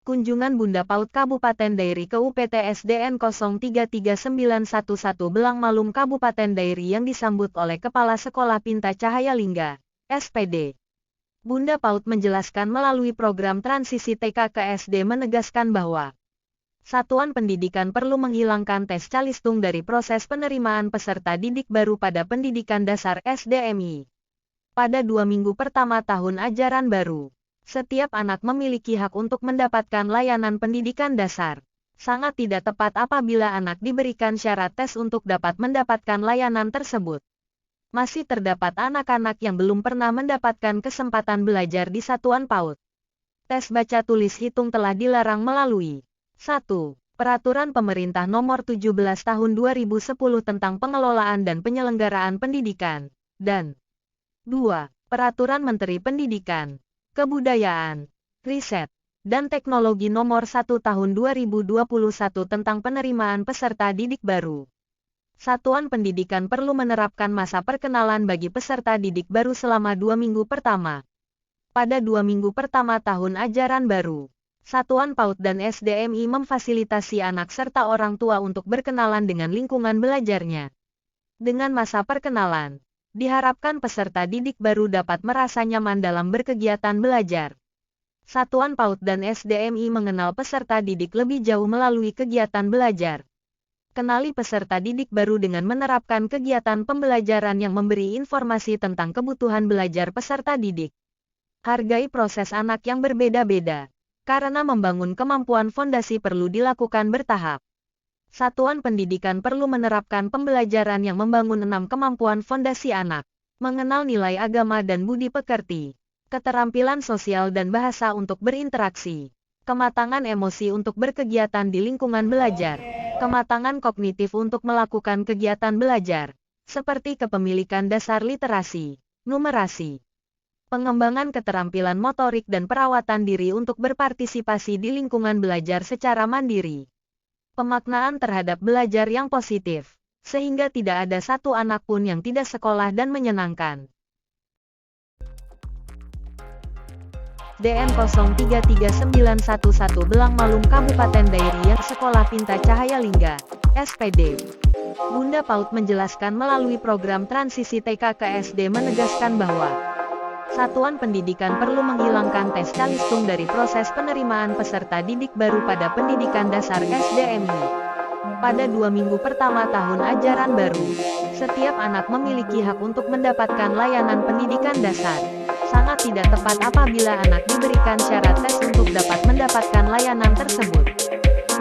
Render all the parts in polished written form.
Kunjungan Bunda PAUD Kabupaten Dairi ke UPTSDN 033911 Belang Malum Kabupaten Dairi yang disambut oleh Kepala Sekolah Pinta Cahaya Lingga, SPD. Bunda PAUD menjelaskan melalui program transisi TK ke SD menegaskan bahwa satuan pendidikan perlu menghilangkan tes calistung dari proses penerimaan peserta didik baru pada pendidikan dasar SDMI. Pada 2 minggu pertama tahun ajaran baru, setiap anak memiliki hak untuk mendapatkan layanan pendidikan dasar. Sangat tidak tepat apabila anak diberikan syarat tes untuk dapat mendapatkan layanan tersebut. Masih terdapat anak-anak yang belum pernah mendapatkan kesempatan belajar di satuan PAUD. Tes baca tulis hitung telah dilarang melalui 1. Peraturan Pemerintah Nomor 17 Tahun 2010 tentang Pengelolaan dan Penyelenggaraan Pendidikan, dan 2. Peraturan Menteri Pendidikan, Kebudayaan, Riset, dan Teknologi Nomor 1 Tahun 2021 tentang penerimaan peserta didik baru. Satuan pendidikan perlu menerapkan masa perkenalan bagi peserta didik baru selama 2 minggu pertama. Pada 2 minggu pertama tahun ajaran baru, Satuan PAUD dan SDMI memfasilitasi anak serta orang tua untuk berkenalan dengan lingkungan belajarnya. Dengan masa perkenalan, diharapkan peserta didik baru dapat merasa nyaman dalam berkegiatan belajar. Satuan PAUD dan SDMI mengenal peserta didik lebih jauh melalui kegiatan belajar. Kenali peserta didik baru dengan menerapkan kegiatan pembelajaran yang memberi informasi tentang kebutuhan belajar peserta didik. Hargai proses anak yang berbeda-beda, karena membangun kemampuan fondasi perlu dilakukan bertahap. Satuan pendidikan perlu menerapkan pembelajaran yang membangun 6 kemampuan fondasi anak, mengenal nilai agama dan budi pekerti, keterampilan sosial dan bahasa untuk berinteraksi, kematangan emosi untuk berkegiatan di lingkungan belajar, kematangan kognitif untuk melakukan kegiatan belajar, seperti kepemilikan dasar literasi, numerasi, pengembangan keterampilan motorik dan perawatan diri untuk berpartisipasi di lingkungan belajar secara mandiri. Pemaknaan terhadap belajar yang positif, sehingga tidak ada satu anak pun yang tidak sekolah dan menyenangkan. DN 033911 Belang Malum Kabupaten Dairi yang Sekolah Pinta Cahaya Lingga, SPD. Bunda PAUD menjelaskan melalui program transisi TK ke SD menegaskan bahwa Satuan pendidikan perlu menghilangkan tes calistung dari proses penerimaan peserta didik baru pada pendidikan dasar SDMI. Pada 2 minggu pertama tahun ajaran baru, setiap anak memiliki hak untuk mendapatkan layanan pendidikan dasar. Sangat tidak tepat apabila anak diberikan syarat tes untuk dapat mendapatkan layanan tersebut.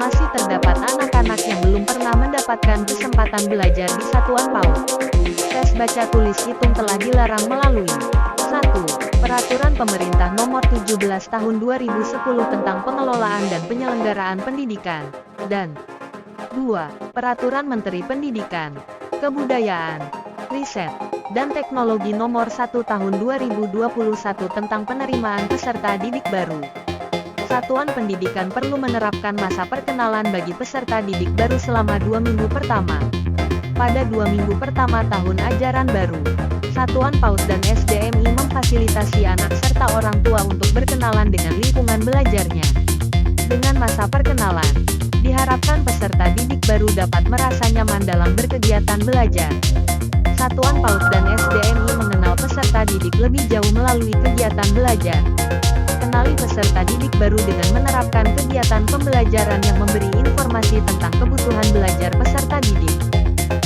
Masih terdapat anak-anak yang belum pernah mendapatkan kesempatan belajar di satuan PAUD. Tes baca tulis hitung telah dilarang melalui 1. Peraturan Pemerintah Nomor 17 Tahun 2010 tentang Pengelolaan dan Penyelenggaraan Pendidikan, dan 2. Peraturan Menteri Pendidikan, Kebudayaan, Riset, dan Teknologi Nomor 1 Tahun 2021 tentang penerimaan peserta didik baru. Satuan pendidikan perlu menerapkan masa perkenalan bagi peserta didik baru selama 2 minggu pertama. Pada 2 minggu pertama tahun ajaran baru, Satuan PAUD dan SDMI memfasilitasi anak serta orang tua untuk berkenalan dengan lingkungan belajarnya. Dengan masa perkenalan, diharapkan peserta didik baru dapat merasa nyaman dalam berkegiatan belajar. Satuan PAUD dan SDMI mengenal peserta didik lebih jauh melalui kegiatan belajar. Kenali peserta didik baru dengan menerapkan kegiatan pembelajaran yang memberi informasi tentang kebutuhan belajar peserta didik.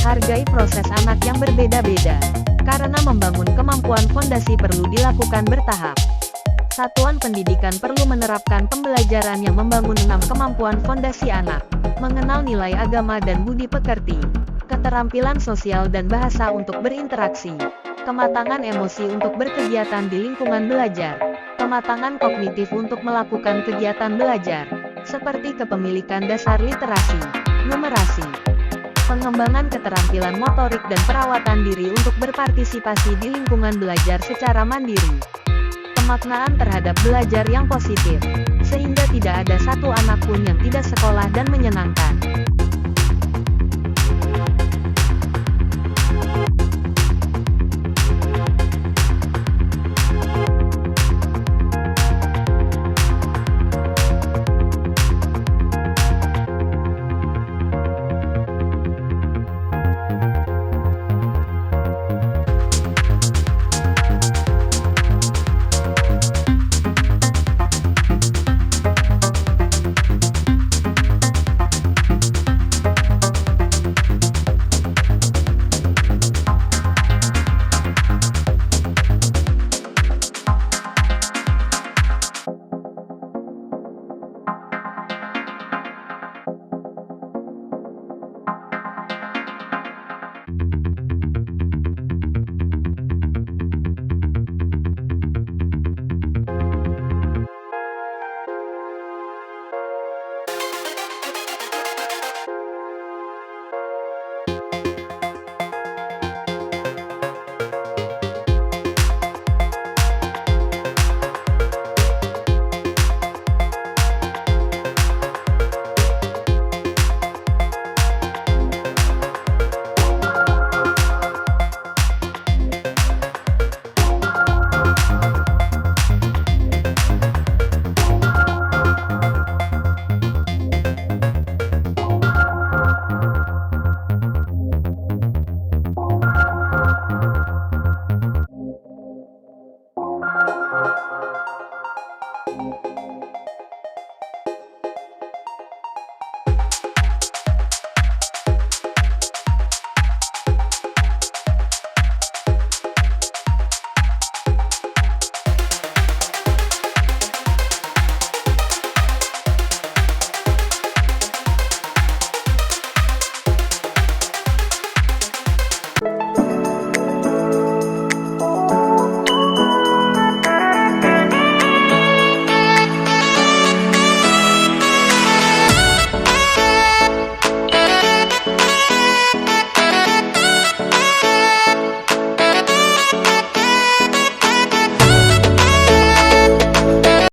Hargai proses anak yang berbeda-beda, karena membangun kemampuan fondasi perlu dilakukan bertahap. Satuan pendidikan perlu menerapkan pembelajaran yang membangun 6 kemampuan fondasi anak, mengenal nilai agama dan budi pekerti, keterampilan sosial dan bahasa untuk berinteraksi, kematangan emosi untuk berkegiatan di lingkungan belajar, kematangan kognitif untuk melakukan kegiatan belajar, seperti kepemilikan dasar literasi, numerasi, pengembangan keterampilan motorik dan perawatan diri untuk berpartisipasi di lingkungan belajar secara mandiri. Pemaknaan terhadap belajar yang positif, sehingga tidak ada satu anak pun yang tidak sekolah dan menyenangkan.